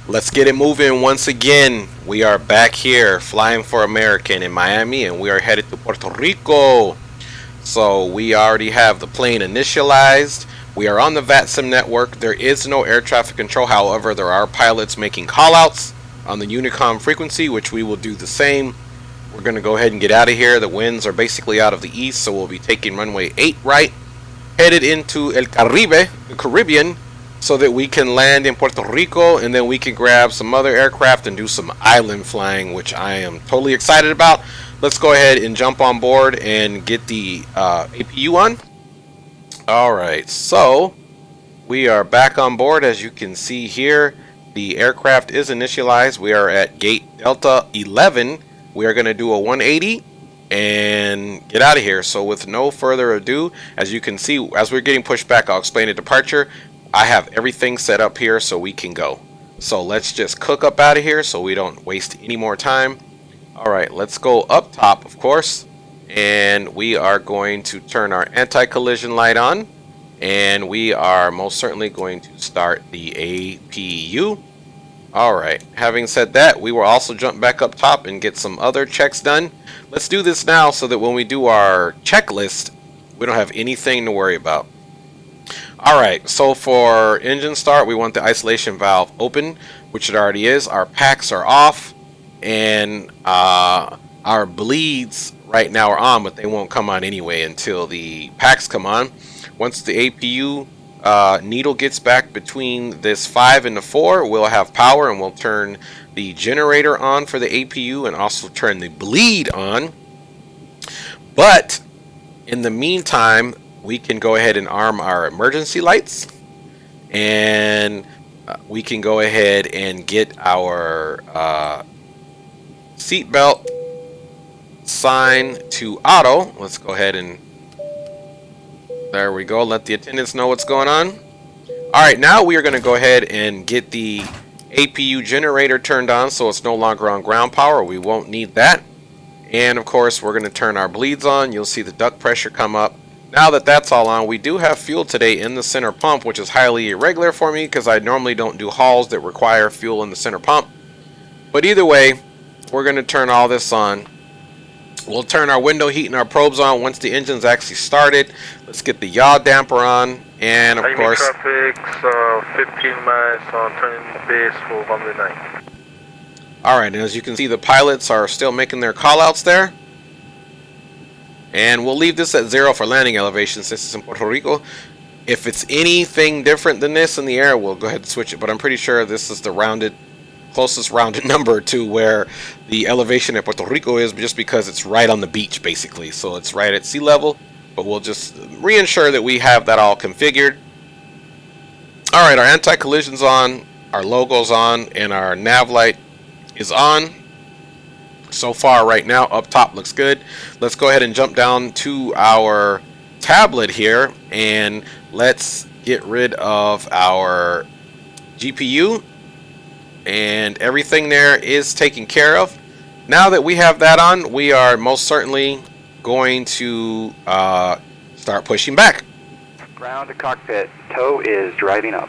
Let's get it moving once again. We are back here flying for American in Miami, and we are headed to Puerto Rico. So we already have the plane initialized. We are on the Vatsim Network. There is no air traffic control. However, there are pilots making callouts on the Unicom frequency, which we will do the same. We're going to go ahead and get out of here. The winds are basically out of the east, so we'll be taking runway 8 right, headed into El Caribe, the Caribbean, so that we can land in Puerto Rico, and then we can grab some other aircraft and do some island flying, which I am totally excited about. Let's go ahead and jump on board and get the APU on. Alright, so we are back on board. As you can see here, the aircraft is initialized. We are at gate Delta 11. We are going to do a 180 and get out of here. So with no further ado, as you can see, as we're getting pushed back, I'll explain the departure. I have everything set up here so we can go. So let's just cook up out of here so we don't waste any more time. Alright, let's go up top, of course. And we are going to turn our anti-collision light on. And we are most certainly going to start the APU. Alright, having said that, we will also jump back up top and get some other checks done. Let's do this now so that when we do our checklist, we don't have anything to worry about. Alright, so for engine start, we want the isolation valve open, which it already is. Our packs are off, and our bleeds right now are on, but they won't come on anyway until the packs come on. Once the APU needle gets back between this 5 and the 4, we'll have power, and we'll turn the generator on for the APU and also turn the bleed on. But in the meantime, we can go ahead and arm our emergency lights, and we can go ahead and get our seatbelt sign to auto. Let's go ahead and there we go. Let the attendants know what's going on. Alright, now we are going to go ahead and get the APU generator turned on so it's no longer on ground power. We won't need that. And of course, we're going to turn our bleeds on. You'll see the duct pressure come up. Now that that's all on, we do have fuel today in the center pump, which is highly irregular for me because I normally don't do hauls that require fuel in the center pump. But either way, we're going to turn all this on. We'll turn our window heat and our probes on once the engine's actually started. Let's get the yaw damper on, and of course... traffic, 15 miles on turning base for runway 9. Alright, and as you can see, the pilots are still making their callouts there. And we'll leave this at 0 for landing elevation since it's in Puerto Rico. If it's anything different than this in the air, we'll go ahead and switch it. But I'm pretty sure this is the closest rounded number to where the elevation at Puerto Rico is, just because it's right on the beach, basically. So it's right at sea level. But we'll just reinsure that we have that all configured. Alright, our anti-collision's on, our logo's on, and our nav light is on. So far right now, up top looks good. Let's go ahead and jump down to our tablet here, and let's get rid of our GPU, and everything there is taken care of. Now that we have that on, we are most certainly going to start pushing back. Ground to cockpit, tow is driving up.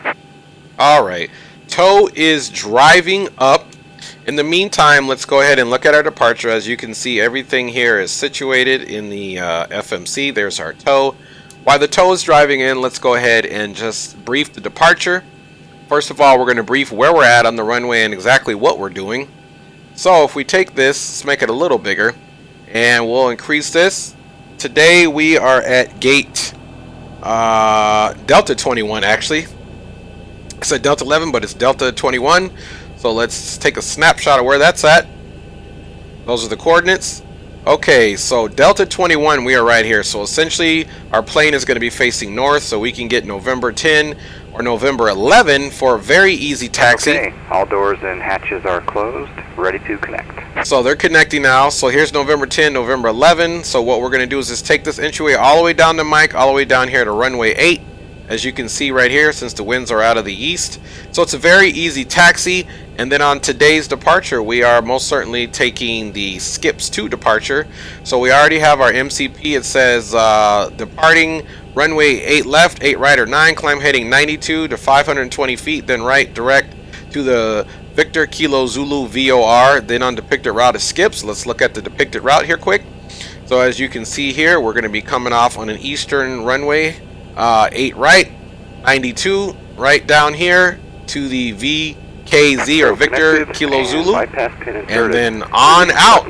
Alright, tow is driving up. In the meantime, let's go ahead and look at our departure. As you can see, everything here is situated in the FMC. There's our tow. While the tow is driving in, let's go ahead and just brief the departure. First of all, we're going to brief where we're at on the runway and exactly what we're doing. So if we take this, let's make it a little bigger, and we'll increase this. Today we are at gate Delta 21, actually. I said Delta 11, but it's Delta 21. So let's take a snapshot of where that's at. Those are the coordinates. Okay, so Delta 21, we are right here. So essentially, our plane is going to be facing north, so we can get November 10 or November 11 for a very easy taxi. Okay, all doors and hatches are closed, ready to connect. So they're connecting now. So here's November 10, November 11. So what we're going to do is just take this entryway all the way down to Mike, all the way down here to runway 8. As you can see right here, since the winds are out of the east. So it's a very easy taxi. And then on today's departure, we are most certainly taking the Skips 2 departure. So we already have our MCP. It says departing runway 8 left, 8 right or 9, climb heading 92 to 520 feet, then right direct to the Victor Kilo Zulu VOR, then on depicted route is skips. Let's look at the depicted route here quick. So as you can see here, we're going to be coming off on an eastern runway, 8 right, 92 right down here to the VKZ or Victor Kilo Zulu, and then on out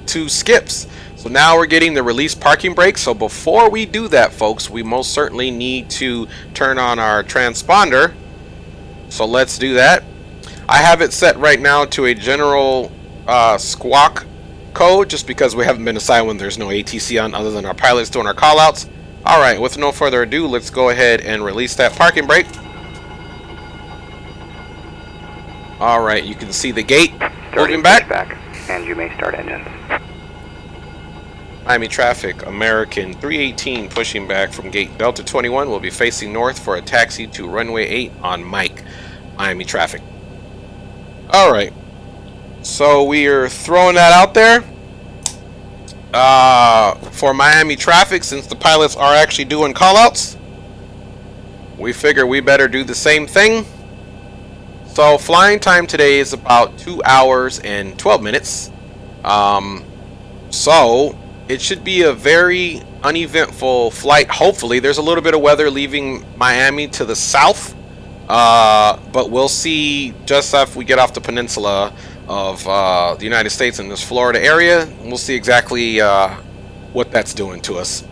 to skips. So now we're getting the release parking brake. So before we do that, folks, we most certainly need to turn on our transponder. So let's do that. I have it set right now to a general squawk code, just because we haven't been assigned when there's no ATC on other than our pilots doing our callouts. Alright, with no further ado, let's go ahead and release that parking brake. Alright, you can see the gate moving back. And you may start engines. Miami traffic, American 318 pushing back from gate Delta 21 will be facing north for a taxi to runway 8 on Mike. Miami traffic. Alright, so we are throwing that out there for Miami traffic. Since the pilots are actually doing callouts, we figure we better do the same thing. So flying time today is about 2 hours and 12 minutes. So it should be a very uneventful flight. Hopefully there's a little bit of weather leaving Miami to the south, but we'll see just after we get off the peninsula of the United States in this Florida area. We'll see exactly what that's doing to us.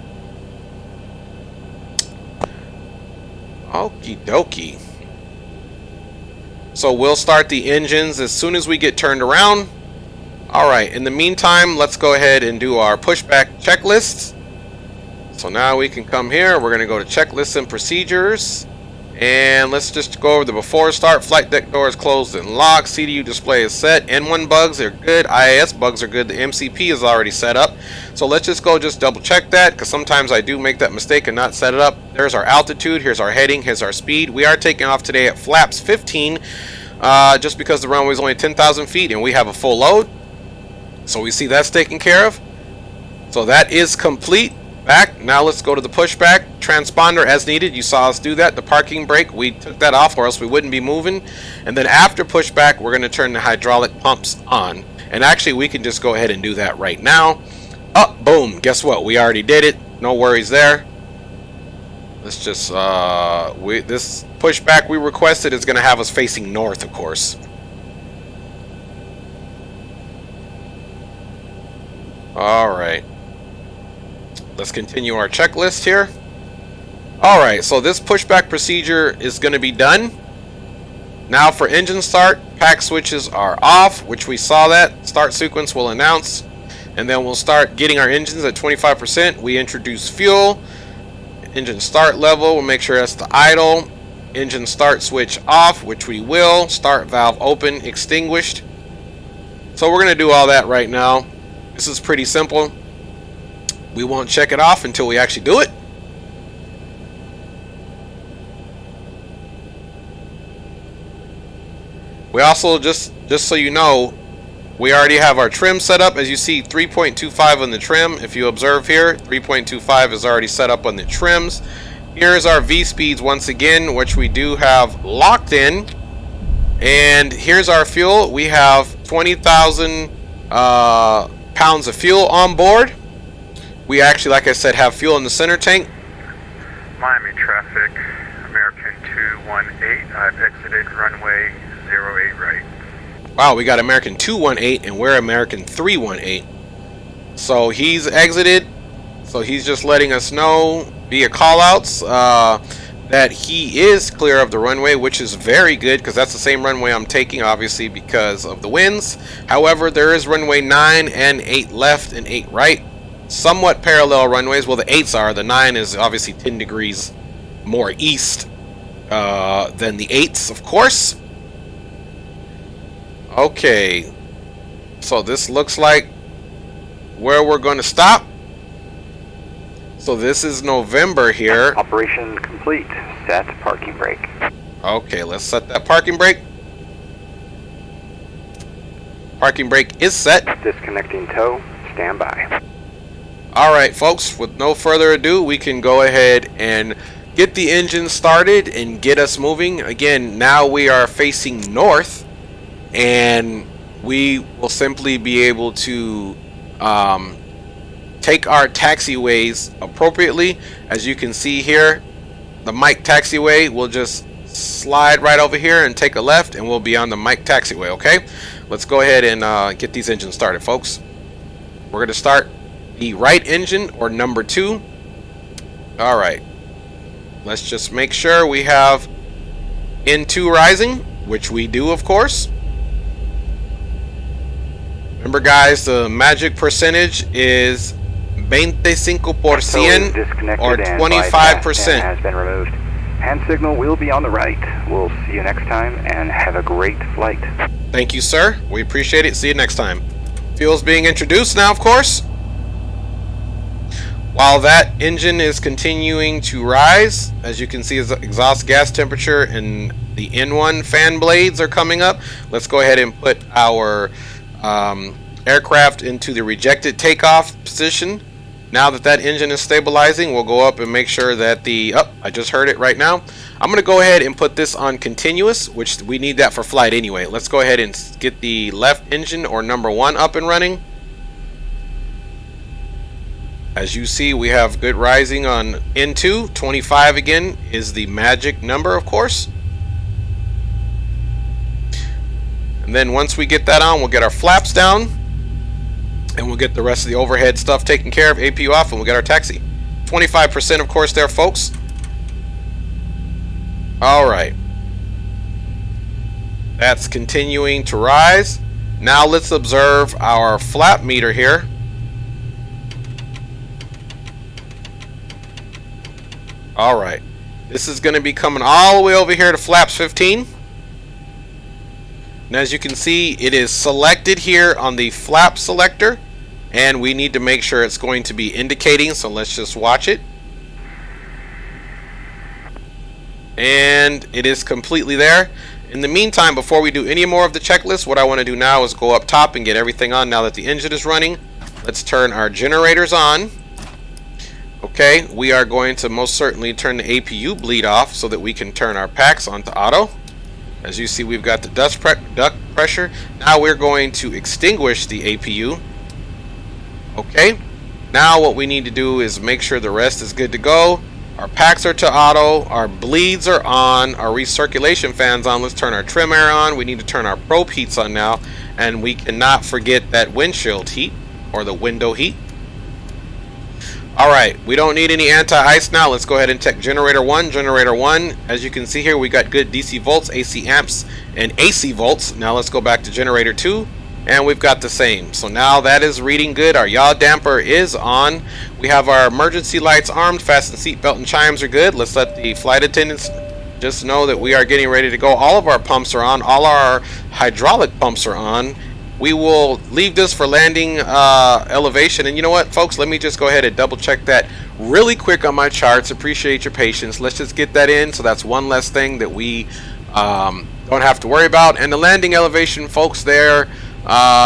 Okie dokie. So we'll start the engines as soon as we get turned around. Alright, in the meantime, let's go ahead and do our pushback checklists. So now we can come here. We're going to go to checklists and procedures. And let's just go over the before start. Flight deck doors closed and locked. CDU display is set. N1 bugs are good. IIS bugs are good. The MCP is already set up. So let's just go double check that, because sometimes I do make that mistake and not set it up. There's our altitude. Here's our heading. Here's our speed. We are taking off today at flaps 15, just because the runway is only 10,000 feet and we have a full load. So we see that's taken care of. So that is complete. Back. Now let's go to the pushback transponder as needed. You saw us do that. The parking brake, we took that off or else we wouldn't be moving. And then after pushback, we're going to turn the hydraulic pumps on. And actually we can just go ahead and do that right now. Oh, boom. Guess what? We already did it. No worries there. Let's just this pushback we requested is going to have us facing north, of course. All right. Let's continue our checklist here. Alright, so this pushback procedure is going to be done. Now for engine start, pack switches are off, which we saw that. Start sequence will announce. And then we'll start getting our engines at 25%. We introduce fuel. Engine start level, we'll make sure that's the idle. Engine start switch off, which we will. Start valve open, extinguished. So we're going to do all that right now. This is pretty simple. We won't check it off until we actually do it. We also, just so you know, we already have our trim set up. As you see, 3.25 on the trim. If you observe here, 3.25 is already set up on the trims. Here's our V speeds once again, which we do have locked in. And here's our fuel. We have 20,000 pounds of fuel on board. We actually, like I said, have fuel in the center tank. Miami traffic, American 218. I've exited runway 08 right. Wow, we got American 218 and we're American 318. So he's exited. So he's just letting us know via callouts that he is clear of the runway, which is very good because that's the same runway I'm taking, obviously, because of the winds. However, there is runway 9 and 8 left and 8 right. Somewhat parallel runways. Well, the 8s are. The 9 is obviously 10 degrees more east than the 8s, of course. Okay. So this looks like where we're going to stop. So this is November here. Operation complete. Set parking brake. Okay, let's set that parking brake. Parking brake is set. Disconnecting tow. Stand by. Alright folks, with no further ado, we can go ahead and get the engine started and get us moving. Again, now we are facing north, and we will simply be able to take our taxiways appropriately. As you can see here, the Mike taxiway will just slide right over here and take a left, and we'll be on the Mike taxiway. Okay, let's go ahead and get these engines started, folks. We're going to start the right engine, or number 2. All right, let's just make sure we have N2 rising, which we do, of course. Remember, guys, the magic percentage is 25% or 25%. Has been removed. Hand signal will be on the right. We'll see you next time, and have a great flight. Thank you, sir. We appreciate it. See you next time. Fuel's being introduced now, of course. While that engine is continuing to rise, as you can see, the exhaust gas temperature and the N1 fan blades are coming up. Let's go ahead and put our aircraft into the rejected takeoff position. Now that that engine is stabilizing, we'll go up and make sure that the... Oh, I just heard it right now. I'm going to go ahead and put this on continuous, which we need that for flight anyway. Let's go ahead and get the left engine, or number 1, up and running. As you see, we have good rising on N2. 25 again is the magic number, of course. And then once we get that on, we'll get our flaps down. And we'll get the rest of the overhead stuff taken care of, APU off, and we'll get our taxi. 25%, of course, there, folks. All right. That's continuing to rise. Now let's observe our flap meter here. All right. This is going to be coming all the way over here to flaps 15. And as you can see, it is selected here on the flap selector. And we need to make sure it's going to be indicating, so let's just watch it. And it is completely there. In the meantime, before we do any more of the checklist, what I want to do now is go up top and get everything on. Now that the engine is running, let's turn our generators on. Okay, we are going to most certainly turn the APU bleed off so that we can turn our packs onto auto. As you see, we've got the duct pressure. Now we're going to extinguish the APU. Okay, now what we need to do is make sure the rest is good to go. Our packs are to auto, our bleeds are on, our recirculation fans on. Let's turn our trim air on. We need to turn our probe heats on now, and we cannot forget that windshield heat, or the window heat. Alright, we don't need any anti-ice now. Let's go ahead and check generator 1. Generator 1, as you can see here, we got good DC volts, AC amps, and AC volts. Now let's go back to generator 2. And we've got the same. So now that is reading good. Our yaw damper is on. We have our emergency lights armed. Fasten seatbelt and chimes are good. Let's let the flight attendants just know that we are getting ready to go. All of our pumps are on. All our hydraulic pumps are on. We will leave this for landing elevation. And you know what, folks? Let me just go ahead and double check that really quick on my charts. Appreciate your patience. Let's just get that in. So that's one less thing that we don't have to worry about. And the landing elevation, folks, there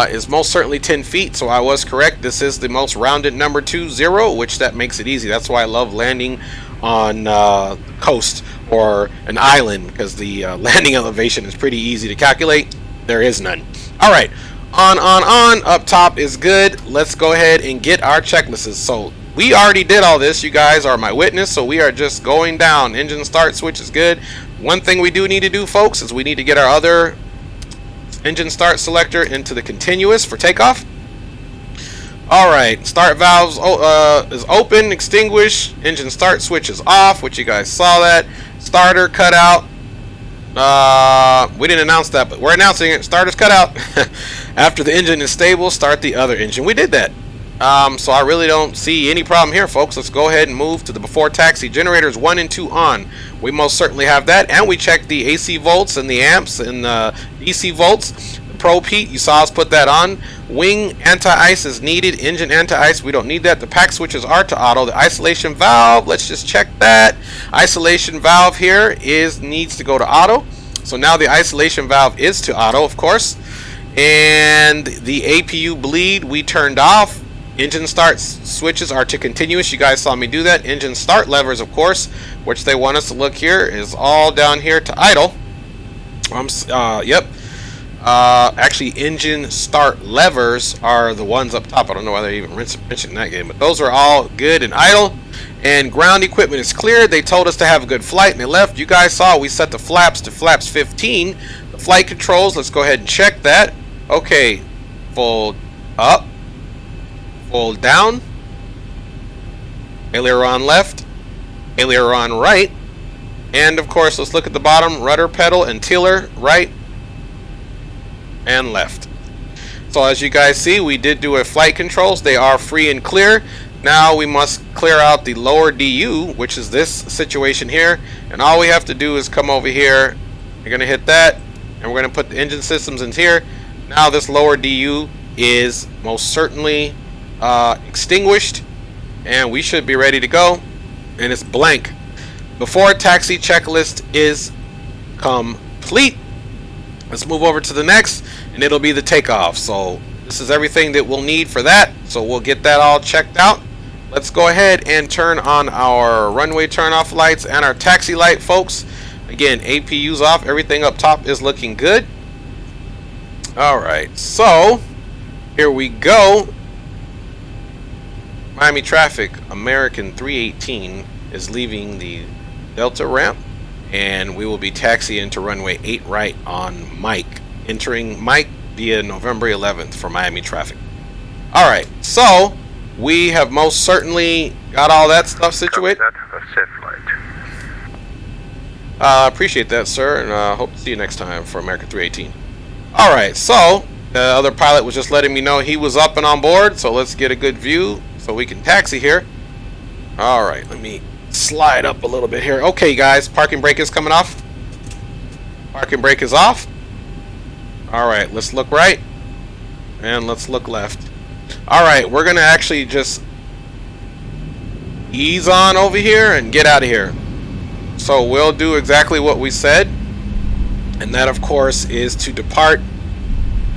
is most certainly 10 feet, so I was correct. This is the most rounded number 20, which that makes it easy. That's why I love landing on the coast or an island, because the landing elevation is pretty easy to calculate. There is none. All right, on, up top is good. Let's go ahead and get our checklists. So we already did all this. You guys are my witness, so we are just going down. Engine start switch is good. One thing we do need to do, folks, is we need to get our other engine start selector into the continuous for takeoff. Alright, start valves is open, extinguished, engine start switch is off, which you guys saw that. Starter cut out. We didn't announce that, but we're announcing it. Starter's cut out. After the engine is stable, start the other engine. We did that. So I really don't see any problem here, folks. Let's go ahead and move to the before taxi. Generators 1 and 2 on. We most certainly have that, and we checked the AC volts and the amps and the DC volts. The probe heat, you saw us put that on. Wing anti-ice is needed. Engine anti-ice, we don't need that. The pack switches are to auto. The isolation valve, let's just check that. Isolation valve here needs to go to auto. So now the isolation valve is to auto, of course. And the APU bleed we turned off Engine start switches are to continuous. You guys saw me do that. Engine start levers, of course, which they want us to look here, is all down here to idle. Yep. Actually, engine start levers are the ones up top. I don't know why they even mentioned that game, but those are all good and idle. And ground equipment is cleared. They told us to have a good flight, and they left. You guys saw we set the flaps to flaps 15. The flight controls, let's go ahead and check that. Okay, fold up, fold down, aileron left, aileron right, and of course, let's look at the bottom, rudder pedal and tiller right and left. So as you guys see, we did do a flight controls. They are free and clear. Now we must clear out the lower DU, which is this situation here, and all we have to do is come over here. You're going to hit that, and we're going to put the engine systems in here. Now this lower DU is most certainly extinguished, and we should be ready to go, and it's blank. Before taxi checklist is complete, let's move over to the next, and it'll be the takeoff. So this is everything that we'll need for that, so we'll get that all checked out. Let's go ahead and turn on our runway turn-off lights and our taxi light, folks. Again, APU's off. Everything up top is looking good. Alright, so here we go. Miami traffic, American 318 is leaving the Delta ramp, and we will be taxiing to runway 8 right on Mike, entering Mike via November 11th for Miami traffic. Alright, so we have most certainly got all that stuff situated. That's a safe flight. Appreciate that, sir, and hope to see you next time for American 318. Alright, so the other pilot was just letting me know he was up and on board, so let's get a good view so we can taxi here. Alright, let me slide up a little bit here. Okay, guys, parking brake is coming off. Parking brake is off. Alright, let's look right, and let's look left. Alright, we're going to actually just ease on over here and get out of here. So we'll do exactly what we said, and that of course is to depart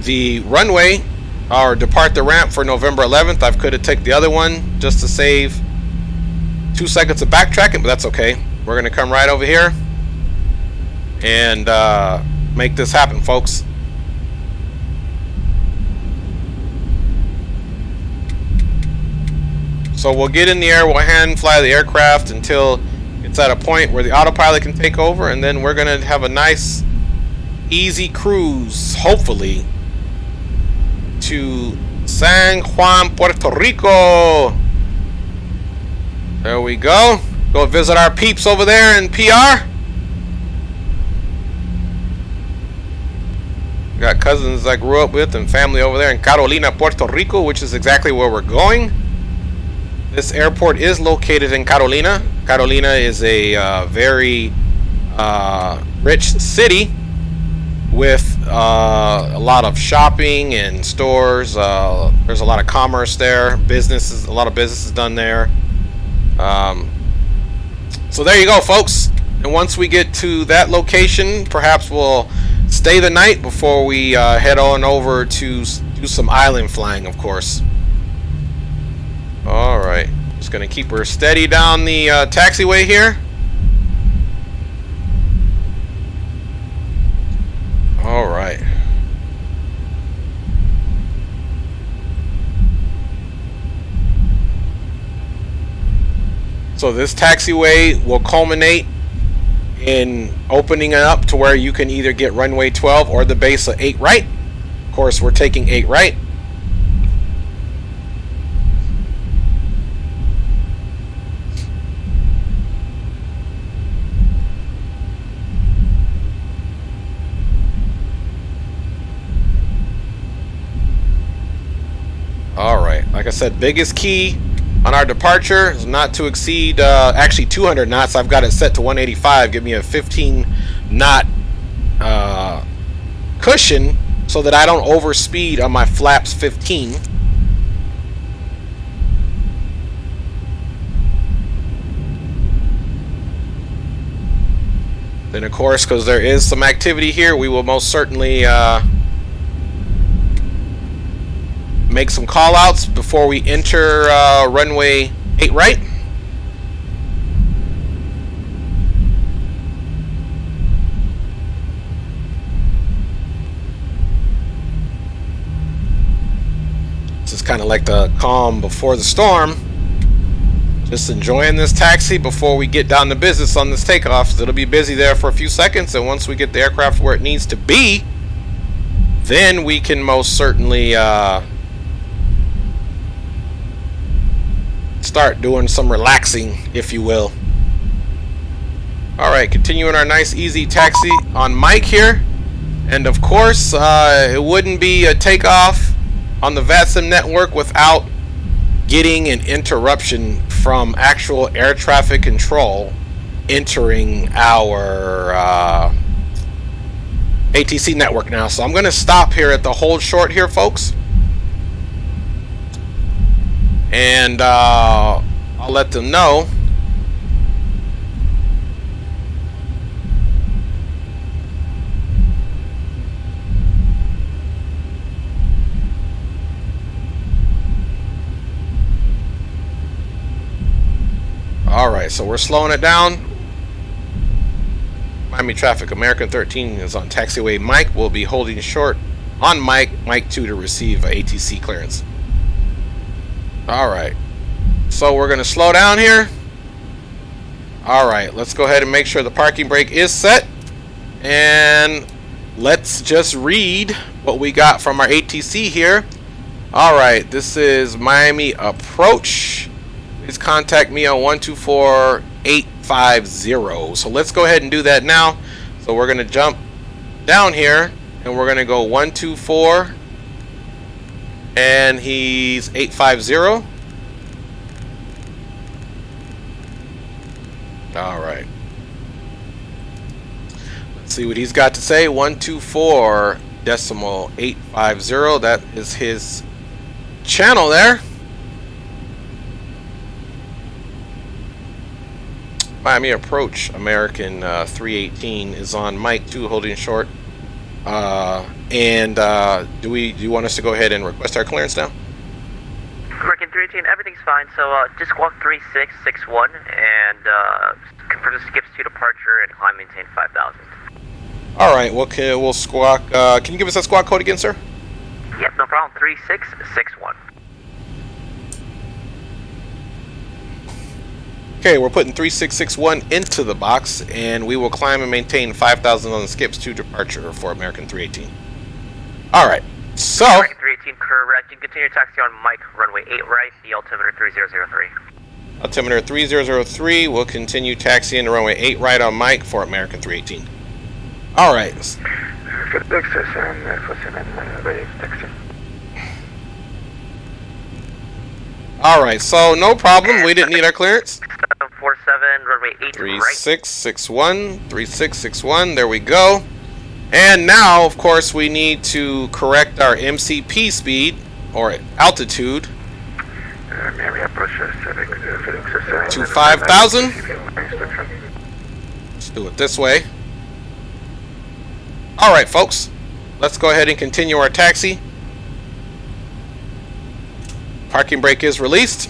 the runway, or depart the ramp for November 11th. I could have taken the other one just to save 2 seconds of backtracking, but that's okay. We're going to come right over here and make this happen, folks. So we'll get in the air, we'll hand fly the aircraft until it's at a point where the autopilot can take over, and then we're going to have a nice easy cruise, hopefully, to San Juan, Puerto Rico. There we go. Go visit our peeps over there in PR. Got cousins I grew up with and family over there in Carolina, Puerto Rico, which is exactly where we're going. This airport is located in Carolina. Carolina is a very rich city with a lot of shopping and stores. There's a lot of commerce there. Businesses, a lot of businesses done there. So there you go, folks. And once we get to that location, perhaps we'll stay the night before we head on over to do some island flying, of course. Alright, just gonna keep her steady down the taxiway here. Alright. So this taxiway will culminate in opening it up to where you can either get runway 12 or the base of 8 right. Of course, we're taking 8 right. Alright, like I said, biggest key on our departure is not to exceed actually 200 knots. I've got it set to 185. Give me a 15 knot cushion so that I don't overspeed on my flaps 15. Then of course, because there is some activity here, we will most certainly make some call outs before we enter runway 8 right. This is kind of like the calm before the storm. Just enjoying this taxi before we get down to business on this takeoff. It'll be busy there for a few seconds, and once we get the aircraft where it needs to be, then we can most certainly start doing some relaxing, if you will. Alright, continuing our nice easy taxi on Mike here. And of course, it wouldn't be a takeoff on the Vatsim Network without getting an interruption from actual air traffic control entering our ATC network now. So I'm going to stop here at the hold short here, folks. And I'll let them know. Alright, so we're slowing it down. Miami traffic, American 13 is on taxiway Mike. We'll be holding short on Mike 2 to receive ATC clearance. Alright, so we're going to slow down here. Alright, let's go ahead and make sure the parking brake is set. And let's just read what we got from our ATC here. Alright, this is Miami approach. Please contact me on 124850. So let's go ahead and do that now. So we're going to jump down here and we're going to go 124 and he's 850. All right. Let's see what he's got to say. 124.850. That is his channel there. Miami approach, American 318 is on Mike 2 holding short. Do you want us to go ahead and request our clearance now? American 318, everything's fine. So just squawk 3661 and confirm the skips to departure and climb maintain 5,000. All right. Well, we'll squawk. Can you give us that squawk code again, sir? Yep, no problem. 3661. Okay, we're putting 3661 into the box, and we will climb and maintain 5,000 on the skips to departure for American 318. All right, so American 318, correct. You can continue taxi on Mike, runway 8 right, the altimeter 3003. altimeter 3003 will continue taxiing to runway 8 right on Mike for American 318. All right. All right, so no problem. We didn't need our clearance. 747, runway 8 3661, 3661. There we go. And now, of course, we need to correct our MCP speed or altitude to 5,000. Let's do it this way. All right, folks. Let's go ahead and continue our taxi. Parking brake is released.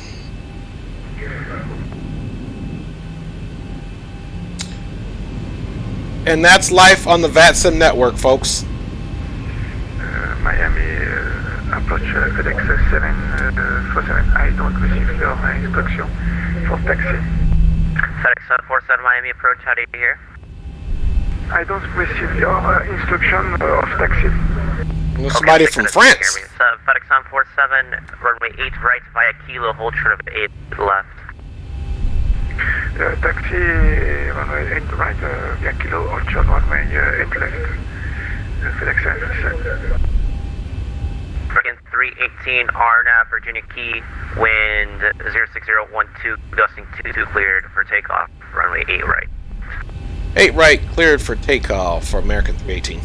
And that's life on the Vatsim Network, folks. Miami approach FedEx 747. I don't receive your instruction for taxi. FedEx 747 Miami approach, how do you hear? I don't receive your instruction of taxi. Somebody from France. FedEx 747, runway 8 right via Kilo, hold short of 8 left. Taxi, runway 8 right, via Kilo, hold short runway 8 left. FedEx 747. American 318, RNAV, Virginia Key, wind 06012, gusting 22 cleared for takeoff, runway 8 right. 8 right, cleared for takeoff for American 318.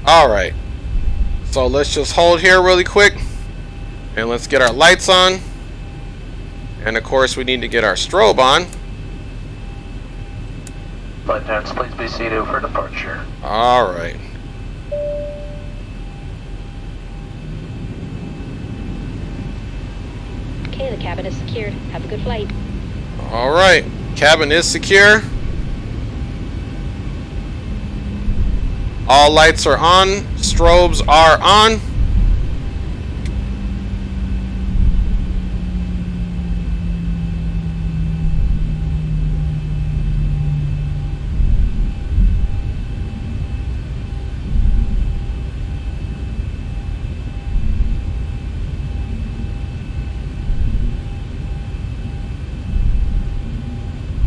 Alright. So let's just hold here really quick. And let's get our lights on. And of course we need to get our strobe on. Flight attendants, please be seated for departure. Alright. Cabin is secured. Have a good flight. Alright, cabin is secure. All lights are on, strobes are on.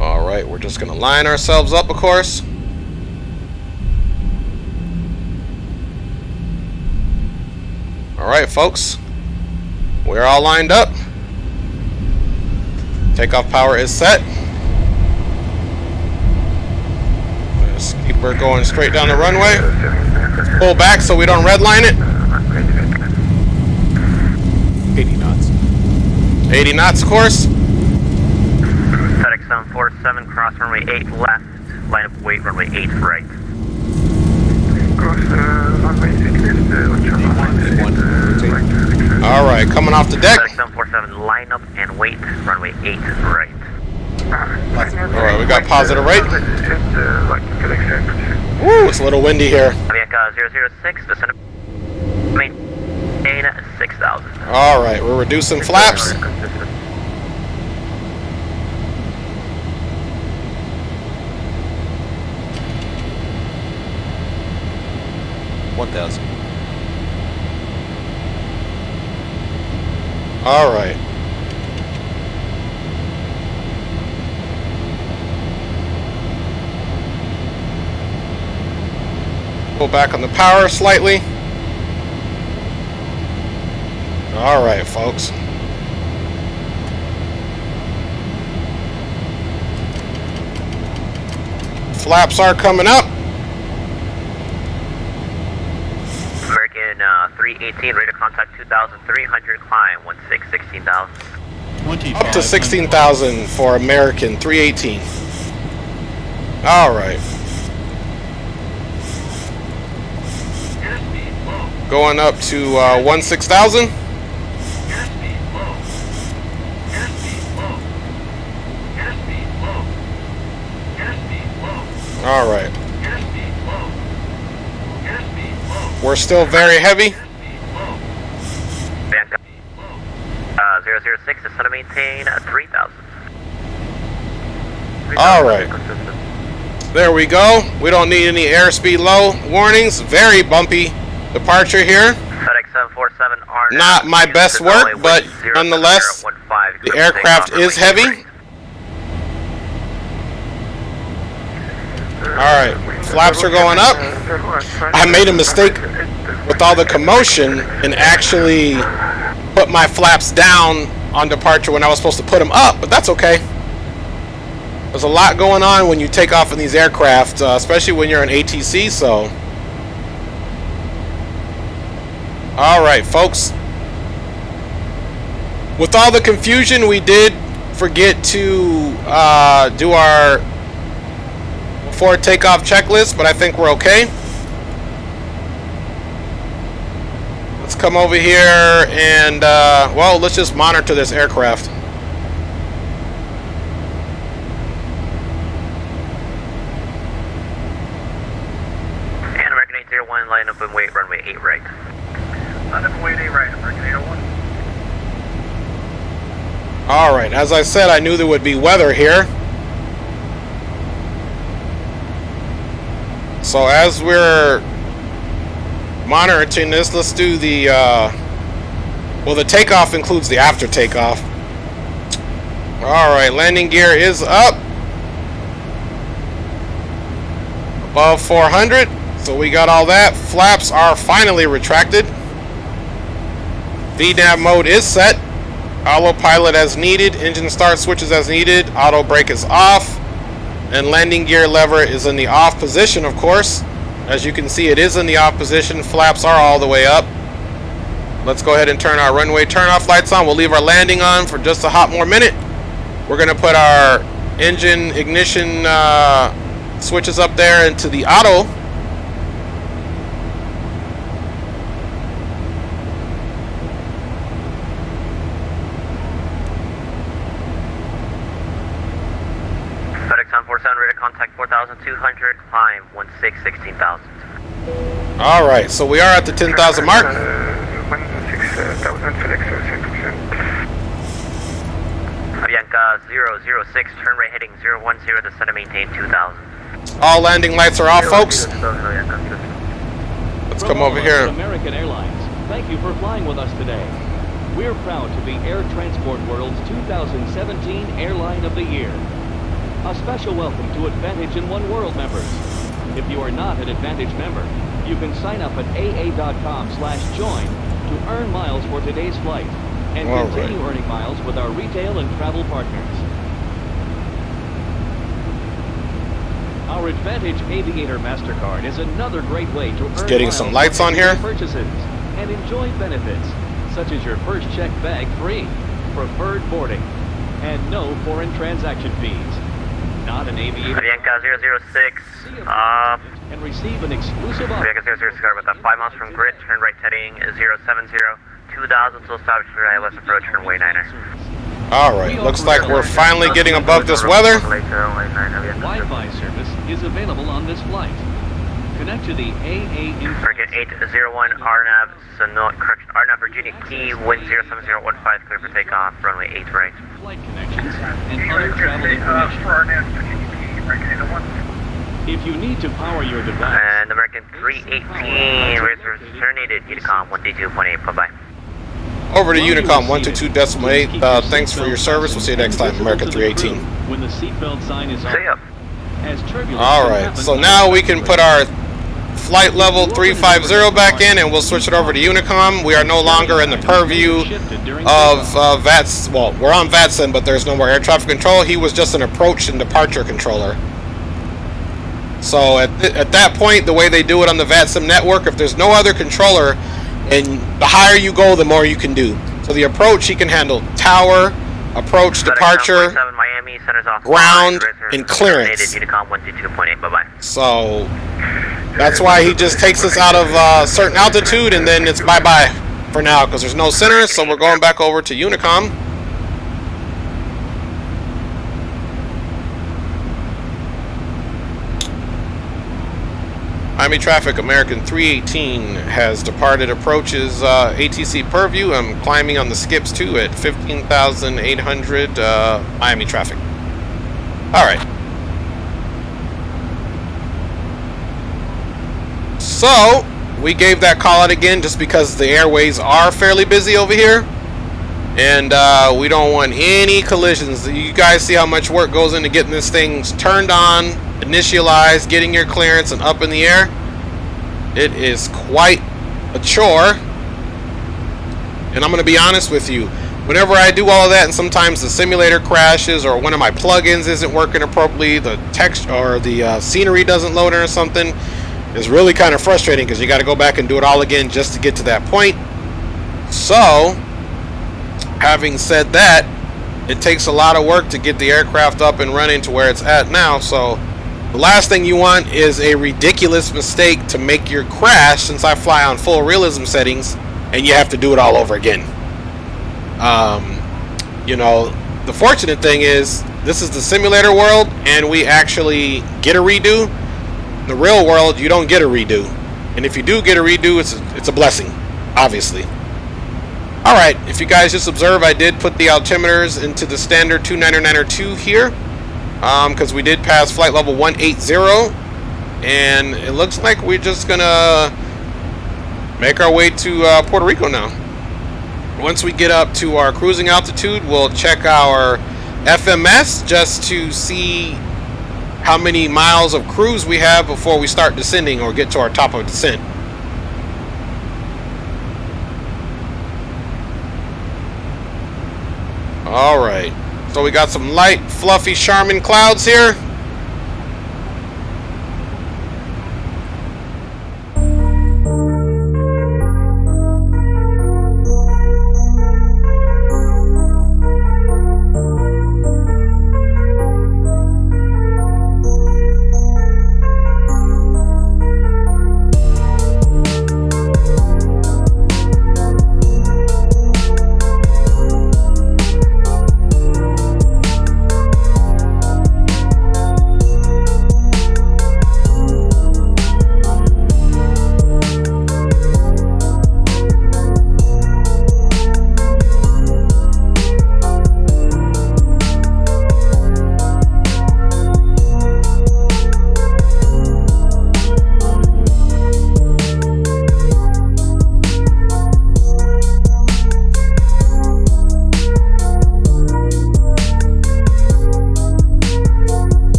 Alright, we're just gonna line ourselves up, of course. Alright, folks. We're all lined up. Takeoff power is set. Just keep her going straight down the runway. Pull back so we don't redline it. 80 knots. 80 knots, of course. FedEx 747, cross runway 8 left, line up weight, runway 8 right. Cross runway 8 left, Alright, coming off the deck. FedEx 747, line up and wait, runway 8 right. Alright, we got positive right. Woo, it's a little windy here. Avianca 006, descend maintain 6,000. Alright, we're reducing flaps. Alright. Pull back on the power slightly. Alright, folks. Flaps are coming up. American 318, radar contact 2,300, climb 16,000. Up to 16,000 for American 318. Alright. Going up to 16,000. Alright. We're still very heavy. 006 is to maintain 3,000. Alright. There we go. We don't need any airspeed low warnings. Very bumpy departure here. FedEx 747 are not my best work, but nonetheless, the aircraft is heavy. Alright, flaps are going up. I made a mistake with all the commotion and actually put my flaps down on departure when I was supposed to put them up, but that's okay. There's a lot going on when you take off in these aircraft, especially when you're in ATC, so. Alright, folks. With all the confusion, we did forget to do our before takeoff checklist, but I think we're okay. Let's come over here and, well, let's just monitor this aircraft. And American 801, line up and wait, runway 8 right. Line up and wait 8 right, American 801. Alright, as I said, I knew there would be weather here. So as we're monitoring this, let's do the, well, the takeoff includes the after takeoff. Alright, landing gear is up. Above 400, so we got all that. Flaps are finally retracted. VNAV mode is set. Autopilot as needed. Engine start switches as needed. Auto brake is off. And landing gear lever is in the off position, of course. As you can see, it is in the off position. Flaps are all the way up. Let's go ahead and turn our runway turn-off lights on. We'll leave our landing on for just a hot more minute. We're going to put our engine ignition switches up there into the auto. 10,200, climb 16,000. All right, so we are at the 10,000 mark. 16,000, Felix, 100%. Avianca 006, turn right heading 010, descend and maintain 2,000. All landing lights are off, folks. Let's come over here. American Airlines, thank you for flying with us today. We're proud to be Air Transport World's 2017 Airline of the Year. A special welcome to Advantage in One World members. If you are not an Advantage member, you can sign up at aa.com/join to earn miles for today's flight and continue earning miles with our retail and travel partners. Our Advantage Aviator MasterCard is another great way to earn getting miles some lights on here. Purchases and enjoy benefits such as your first check bag free, preferred boarding, and no foreign transaction fees. Not an aviator. Avianca 006, and receive an exclusive offer. Avianca 006, about 5 miles from grid, turn right heading 070, 2,000 to establish for ILS approach, runway 9er. All right, looks like we're finally getting above this weather. Wi-Fi service is available on this flight. Connect to the AA American 801 RNAV, RNAV Virginia Key, wind 07015, clear for takeoff, runway 8 right. Flight connections and other travel information. If you need to power your device. And American 318, return needed, Unicom 122.8, bye-bye. Over to Unicom 122.8. Thanks for your service. We'll see you next time, American 318. When the seatbelt sign is See ya. All right, so now we can put our flight level 350 back in, and we'll switch it over to Unicom. We are no longer in the purview of VATS. Well, we're on VATSIM, but there's no more air traffic control. He was just an approach and departure controller. So at that point, the way they do it on the Vatsim network, if there's no other controller, and the higher you go, the more you can do. So the approach, he can handle tower, approach, departure, ground, and clearance. So that's why he just takes us out of a certain altitude, and then it's bye-bye for now, because there's no center. So we're going back over to Unicom. Miami traffic, American 318 has departed, approaches ATC purview. I'm climbing on the skips too at 15,800 Miami traffic. All right. So we gave that call out again just because the airways are fairly busy over here, and we don't want any collisions. You guys see how much work goes into getting this thing turned on, initialized, getting your clearance, and up in the air. It is quite a chore, and I'm going to be honest with you. Whenever I do all of that, and sometimes the simulator crashes, or one of my plugins isn't working appropriately, the text or the scenery doesn't load in or something, it's really kind of frustrating because you got to go back and do it all again just to get to that point. So, having said that, it takes a lot of work to get the aircraft up and running to where it's at now. So the last thing you want is a ridiculous mistake to make your crash, since I fly on full realism settings, and you have to do it all over again. You know, the fortunate thing is this is the simulator world, and we actually get a redo. In the real world, you don't get a redo, and if you do get a redo, it's a blessing, obviously. All right, if you guys just observe, I did put the altimeters into the standard 29902 here, because we did pass flight level 180, and it looks like we're just gonna make our way to Puerto Rico now. Once we get up to our cruising altitude, we'll check our FMS just to see how many miles of cruise we have before we start descending or get to our top of descent. All right, so we got some light, fluffy Charmin clouds here.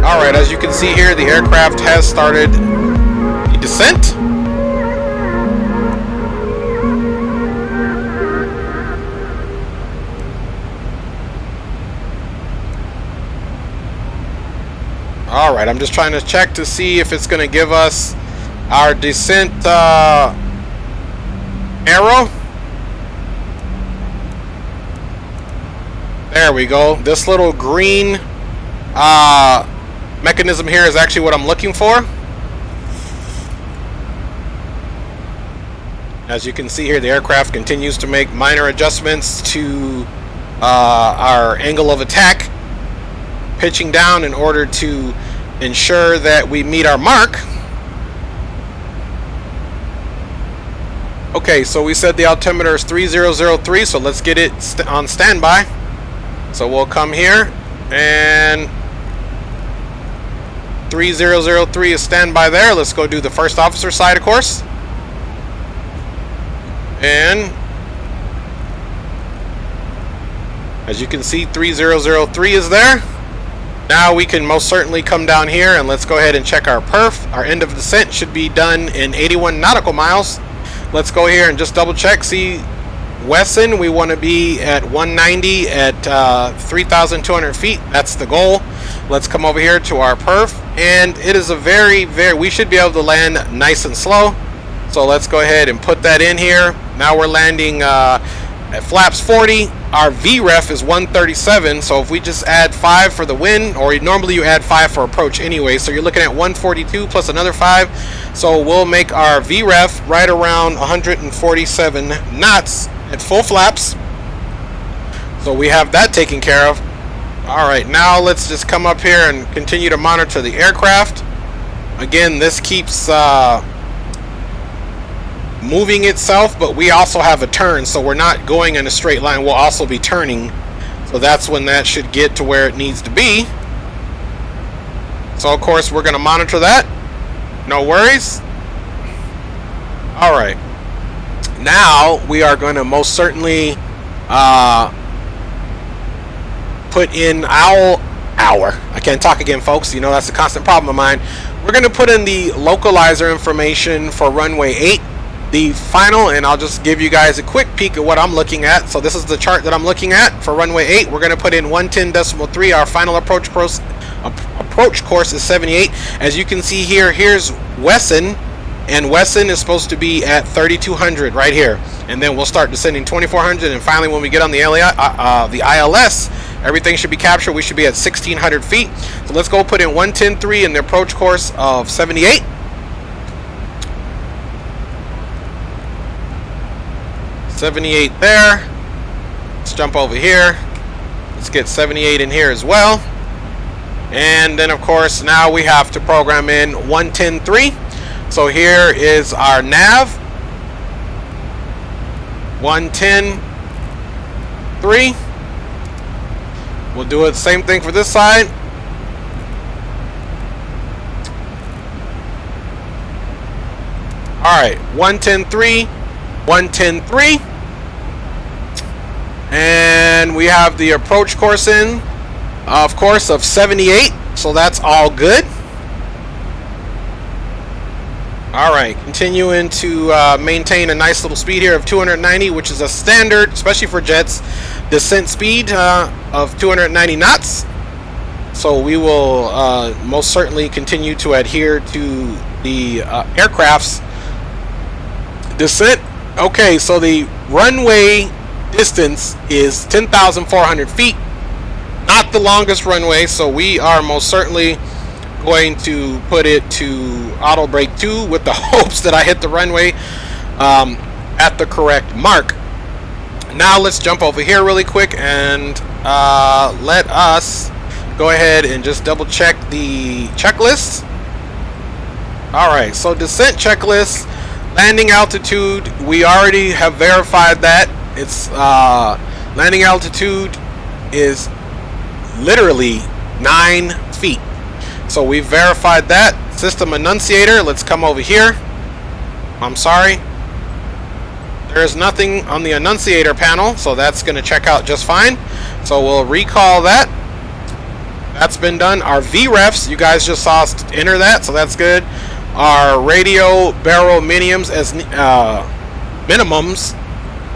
Alright, as you can see here, the aircraft has started the descent. Alright, I'm just trying to check to see if it's going to give us our descent arrow. There we go. This little green mechanism here is actually what I'm looking for. As you can see here, the aircraft continues to make minor adjustments to our angle of attack, pitching down in order to ensure that we meet our mark. Okay, so we said the altimeter is 3003, so let's get it on standby. So we'll come here, and 3003 is standby there. Let's go do the first officer side, of course. And as you can see, 3003 is there. Now we can most certainly come down here, and let's go ahead and check our perf. Our end of descent should be done in 81 nautical miles. Let's go here and just double check. See, Wesson, we want to be at 190 at 3,200 feet. That's the goal. Let's come over here to our perf, and it is a very, we should be able to land nice and slow. So let's go ahead and put that in here. Now we're landing at flaps 40. Our VREF is 137, so if we just add 5 for the wind, or normally you add 5 for approach anyway, so you're looking at 142 plus another 5. So we'll make our VREF right around 147 knots at full flaps. So we have that taken care of. Alright, now let's just come up here and continue to monitor the aircraft. Again, this keeps moving itself, but we also have a turn, so we're not going in a straight line. We'll also be turning, so that's when that should get to where it needs to be. So of course we're going to monitor that, no worries. Alright, now we are going to most certainly put in our I can't talk again, folks, you know that's a constant problem of mine. We're going to put in the localizer information for runway 8, the final, and I'll just give you guys a quick peek at what I'm looking at. So this is the chart that I'm looking at for runway 8. We're going to put in 110.3. Our final approach course is 78. As you can see here, here's Wesson, and Wesson is supposed to be at 3,200 right here, and then we'll start descending 2,400, and finally when we get on the ILS, everything should be captured. We should be at 1,600 feet. So let's go put in 110.3 in the approach course of 78. There. Let's jump over here. Let's get 78 in here as well. And then of course now we have to program in 110.3. So here is our nav. 110.3. We'll do it same thing for this side. Alright, 110.3. 110.3, and we have the approach course in, of course, of 78, so that's all good. Alright, continuing to maintain a nice little speed here of 290, which is a standard, especially for jets, descent speed of 290 knots. So we will most certainly continue to adhere to the aircraft's descent. Okay, so the runway distance is 10,400 feet. Not the longest runway, so we are most certainly going to put it to auto brake 2 with the hopes that I hit the runway at the correct mark. Now let's jump over here really quick and let us go ahead and just double check the checklist. Alright, so descent checklist. Landing altitude, we already have verified that. It's landing altitude is literally 9 feet. So we verified that. System annunciator, let's come over here. I'm sorry. There's nothing on the annunciator panel, so that's going to check out just fine. So we'll recall that. That's been done. Our VREFs, you guys just saw us enter that, so that's good. Our radio barrel minimums as minimums,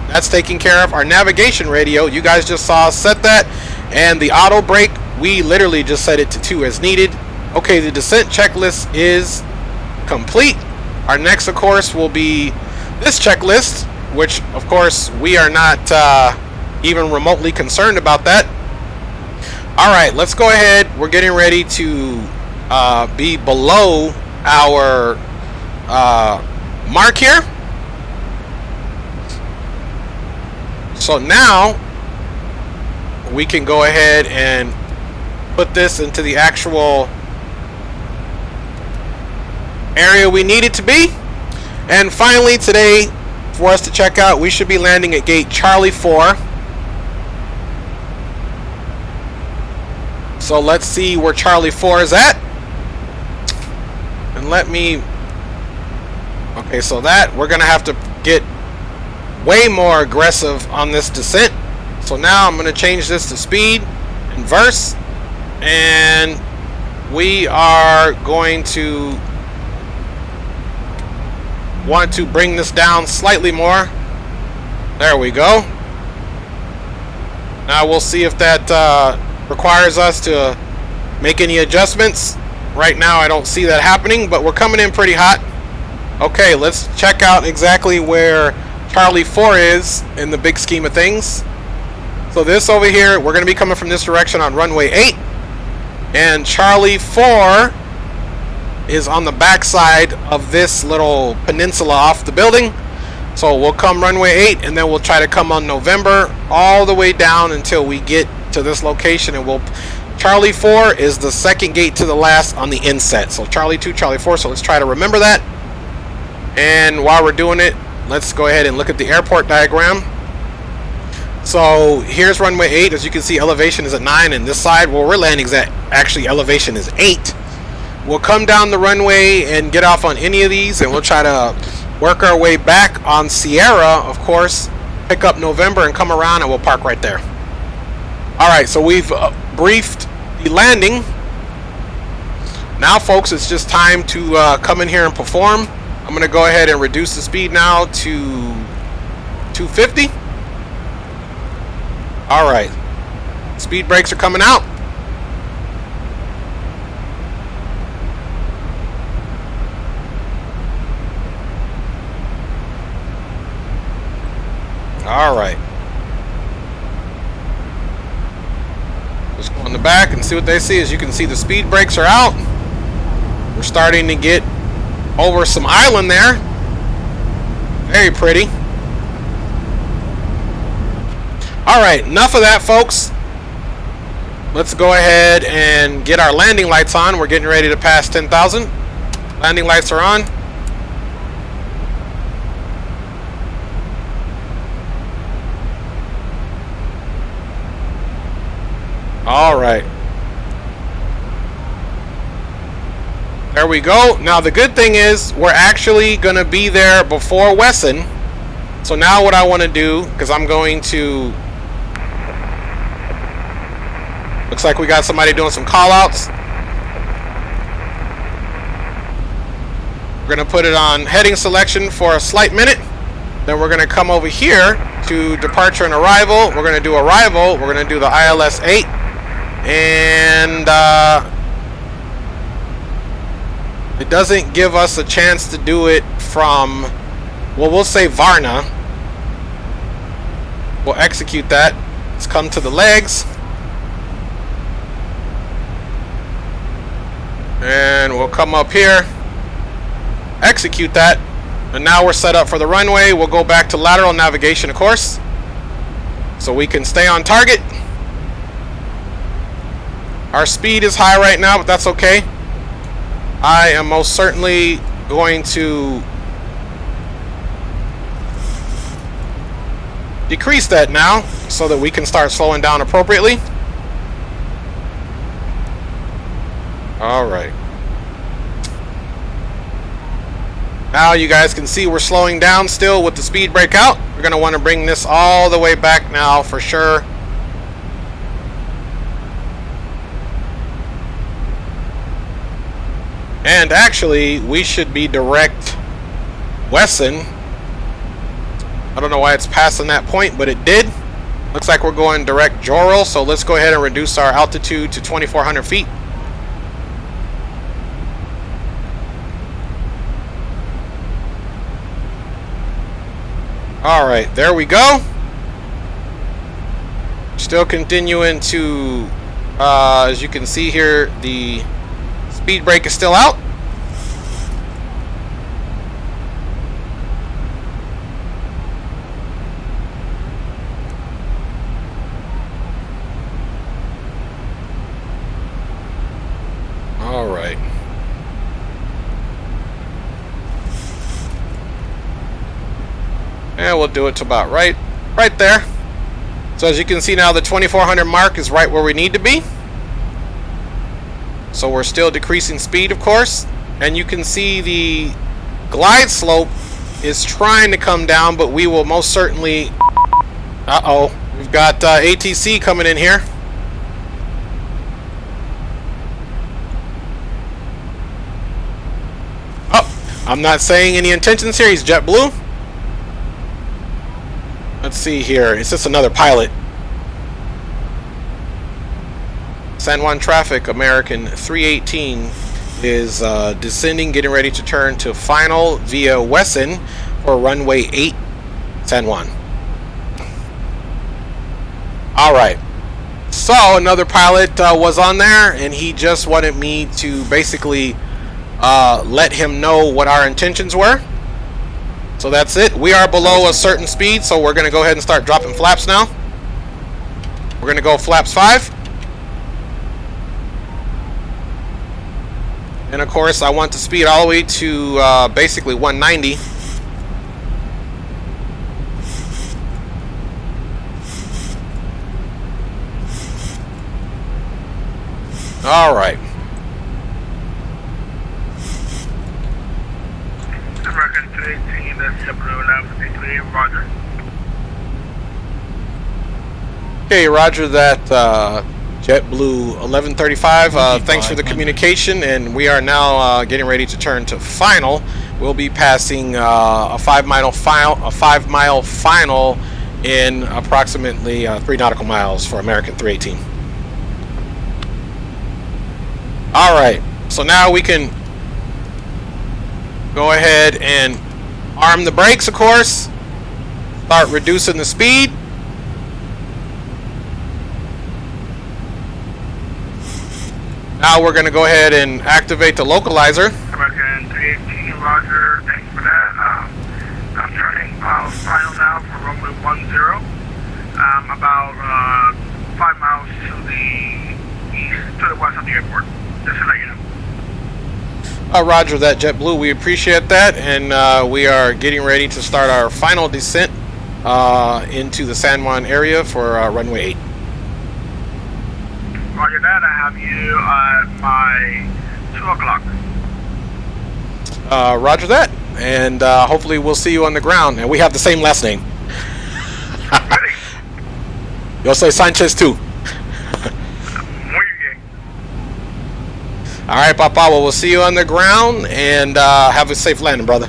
that's taken care of. Our navigation radio, you guys just saw us set that, and the auto brake, we literally just set it to 2 as needed. Okay, the descent checklist is complete. Our next, of course, will be this checklist, which of course we are not even remotely concerned about that. Alright, let's go ahead. We're getting ready to be below our mark here. So now we can go ahead and put this into the actual area we need it to be. And finally today for us to check out. We should be landing at gate Charlie 4. So let's see where Charlie 4 is at. And let me... Okay, so that we're going to have to get way more aggressive on this descent. So now I'm going to change this to speed, inverse, and we are going to want to bring this down slightly more. There we go. Now we'll see if that requires us to make any adjustments. Right now I don't see that happening, but we're coming in pretty hot. Okay, let's check out exactly where Charlie 4 is in the big scheme of things. So this over here, we're going to be coming from this direction on runway 8. And Charlie 4 is on the backside of this little peninsula off the building. So we'll come runway 8 and then we'll try to come on November all the way down until we get to this location. And we'll... Charlie 4 is the second gate to the last on the inset. So Charlie 2, Charlie 4. So let's try to remember that. And while we're doing it, let's go ahead and look at the airport diagram. So here's runway 8. As you can see, elevation is at 9, and this side where we're landing is at actually elevation is 8. We'll come down the runway and get off on any of these, and we'll try to work our way back on Sierra, of course, pick up November and come around, and we'll park right there. Alright, so we've briefed the landing. Now folks, it's just time to come in here and perform. I'm going to go ahead and reduce the speed now to 250. Alright, speed brakes are coming out. Alright. Let's go in the back and see what they see. As you can see, the speed brakes are out. We're starting to get over some island there. Very pretty. Alright, enough of that, folks. Let's go ahead and get our landing lights on. We're getting ready to pass 10,000. Landing lights are on. Alright. There we go. Now the good thing is we're actually going to be there before Wesson. So now what I want to do, because I'm going to... Looks like we got somebody doing some call-outs. We're going to put it on heading selection for a slight minute. Then we're going to come over here to departure and arrival. We're going to do arrival. We're going to do the ILS 8. And it doesn't give us a chance to do it from, well, we'll say Varna. We'll execute that. Let's come to the legs. And we'll come up here, execute that, and now we're set up for the runway. We'll go back to lateral navigation, of course, so we can stay on target. Our speed is high right now, but that's okay. I am most certainly going to decrease that now so that we can start slowing down appropriately. Alright. Now you guys can see we're slowing down still with the speed brake out. We're going to want to bring this all the way back now for sure. And actually, we should be direct Wesson. I don't know why it's passing that point, but it did. Looks like we're going direct Joral, so let's go ahead and reduce our altitude to 2,400 feet. Alright, there we go. Still continuing to, as you can see here, the speed brake is still out. Alright. we'll do it to about right there. So as you can see now, the 2400 mark is right where we need to be. So we're still decreasing speed, of course. And you can see the glide slope is trying to come down, but we will most certainly... Uh-oh. We've got ATC coming in here. Oh, I'm not saying any intentions here. He's JetBlue. Let's see here. It's just another pilot. San Juan traffic, American 318 is descending, getting ready to turn to final via Wesson for runway 8, San Juan. Alright, so another pilot was on there, and he just wanted me to basically let him know what our intentions were. So that's it. We are below a certain speed, so we're going to go ahead and start dropping flaps now. We're going to go flaps 5. And of course, I want the speed all the way to basically 190. All right. American 318, that's JetBlue 1153, roger. Okay, roger that, JetBlue 1135. Thanks for the communication, and we are now getting ready to turn to final. We'll be passing a 5 mile final in approximately 3 nautical miles for American 318. All right, so now we can go ahead and arm the brakes, of course. Start reducing the speed. Now we're going to go ahead and activate the localizer. American 318, roger. Thanks for that. I'm turning final now for runway 10. About 5 miles to the east, to the west of the airport. Just to let you know. Roger that, JetBlue. We appreciate that, and we are getting ready to start our final descent into the San Juan area for runway 8. Roger that. I have you at my 2 o'clock. Roger that, and hopefully we'll see you on the ground. And we have the same last name. Ready? Yo soy Sanchez too. Muy bien. All right, Papa. Well, we'll see you on the ground, and have a safe landing, brother.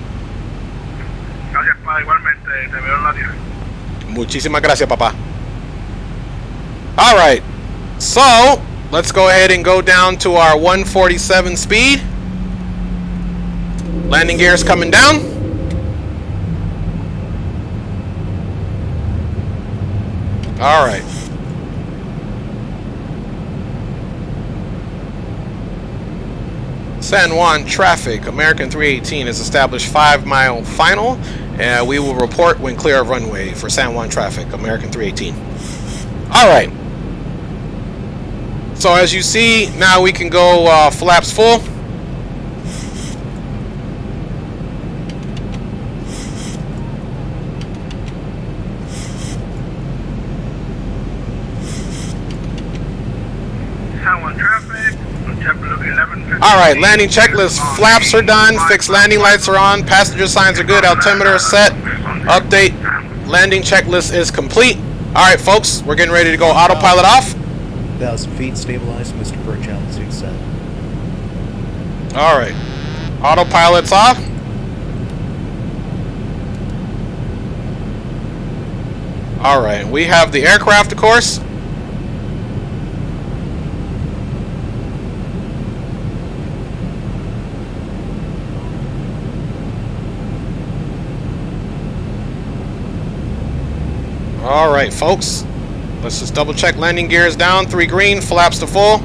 Gracias, pa. Igualmente. Te veo en la tierra. Muchísimas gracias, Papa. All right. So, let's go ahead and go down to our 147 speed. Landing gears coming down. All right. San Juan traffic, American 318 has established 5 mile final, and we will report when clear of runway for San Juan traffic, American 318. All right. So as you see, now we can go flaps full. San Juan traffic, JetBlue 1150. All right, landing checklist. Flaps are done. Fixed landing lights are on. Passenger signs are good. Altimeter is set. Update. Landing checklist is complete. All right, folks, we're getting ready to go autopilot off. 1,000 feet, stabilized, Mr. Birch, altitude set. All right, autopilot's off. All right, we have the aircraft, of course. All right, folks. Let's just double check. Landing gears down, 3 green, flaps to full.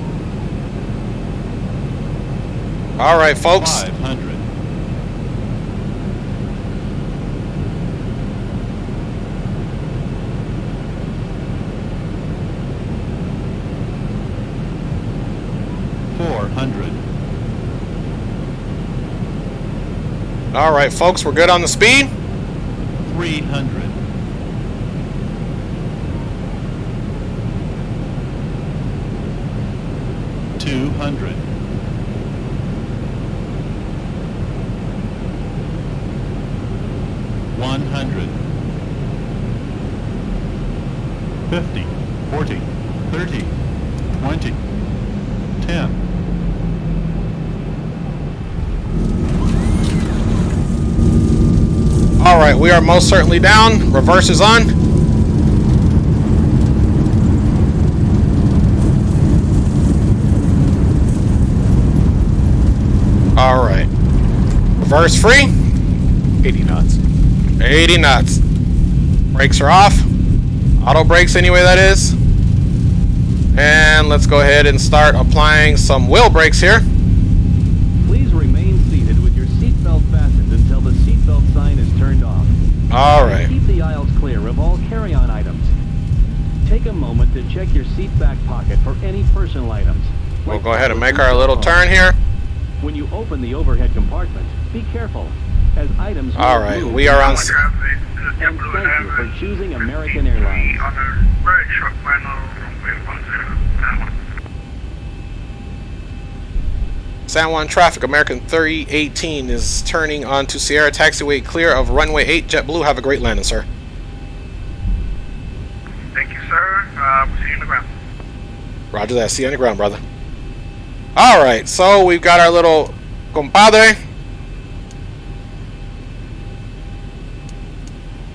All right, folks. 500. All right, folks, we're good on the speed. 300. 100. 100. 50, 40, 30, 20, 10. All right, we are most certainly down. Reverse is on. All right. Reverse free. 80 knots. 80 knots. Brakes are off. Auto brakes anyway, that is. And let's go ahead and start applying some wheel brakes here. Please remain seated with your seatbelt fastened until the seatbelt sign is turned off. All right. Keep the aisles clear of all carry-on items. Take a moment to check your seat back pocket for any personal items. We'll go ahead and make our little turn here. When you open the overhead compartment, be careful, as items will All right, move. we are on. And thank you for choosing American Airlines. On the right truck panel, runway 10. San Juan traffic, American 3018 is turning onto Sierra Taxiway clear of runway 8. JetBlue, have a great landing, sir. Thank you, sir. We'll see you on the ground. Roger that. See you on the ground, brother. All right, so we've got our little compadre.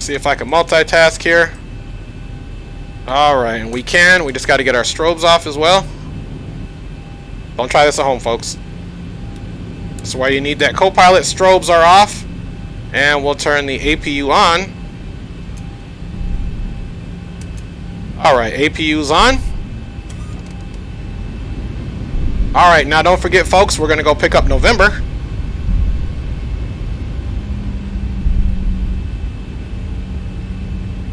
See if I can multitask here. All right, and we can. We just got to get our strobes off as well. Don't try this at home, folks. That's why you need that co-pilot. Strobes are off, and we'll turn the APU on. All right, APU's on. All right, now don't forget, folks, we're going to go pick up November.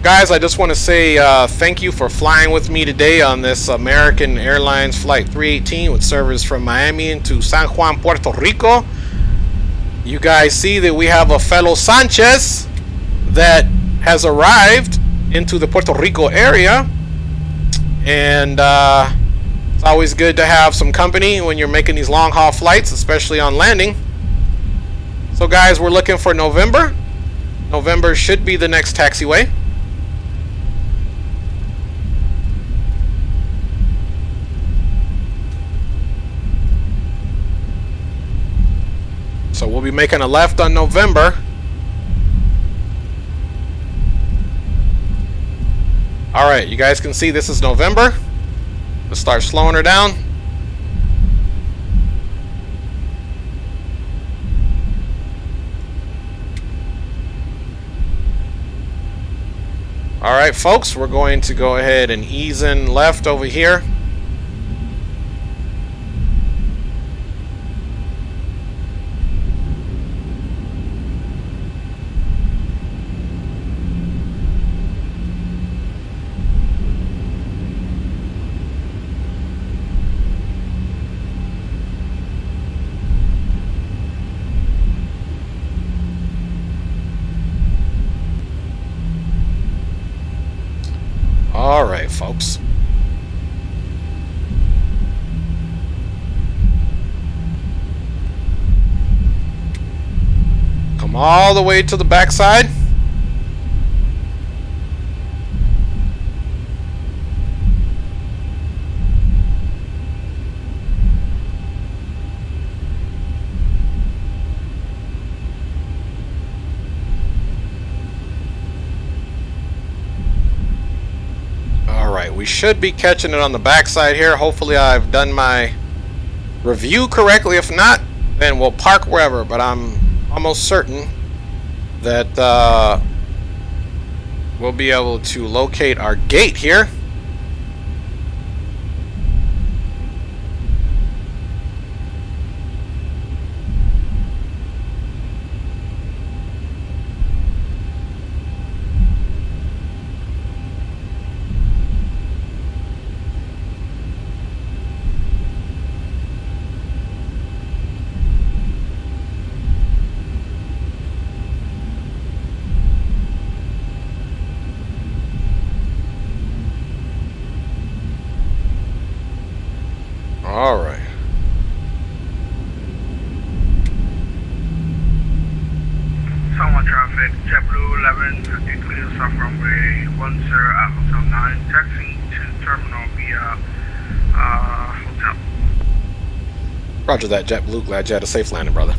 Guys, I just want to say thank you for flying with me today on this American Airlines Flight 318 with service from Miami into San Juan, Puerto Rico. You guys see that we have a fellow Sanchez that has arrived into the Puerto Rico area. And it's always good to have some company when you're making these long haul flights, especially on landing. So guys, we're looking for November. November should be the next taxiway. So we'll be making a left on November. Alright, you guys can see this is November. Let's start slowing her down. Alright, folks, we're going to go ahead and ease in left over here. Alright, folks. Come all the way to the backside. We should be catching it on the backside here. Hopefully I've done my review correctly. If not, then we'll park wherever. But I'm almost certain that we'll be able to locate our gate here. Alright. off runway 10 at Hotel 9, taxiing to terminal via hotel. Roger that, JetBlue. Glad you had a safe landing, brother.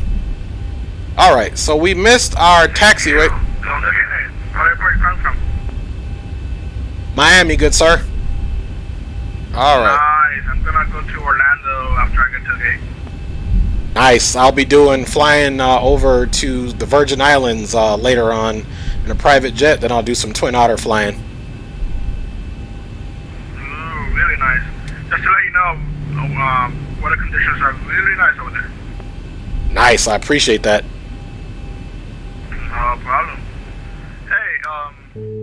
Alright, so we missed our taxiway. Where you from? Miami, good sir. Alright. Nice. I'm gonna go to Orlando after I get to the gate. Nice. I'll be flying over to the Virgin Islands later on in a private jet. Then I'll do some Twin Otter flying. Ooh, really nice. Just to let you know, weather conditions are really nice over there. Nice. I appreciate that. No problem. Hey,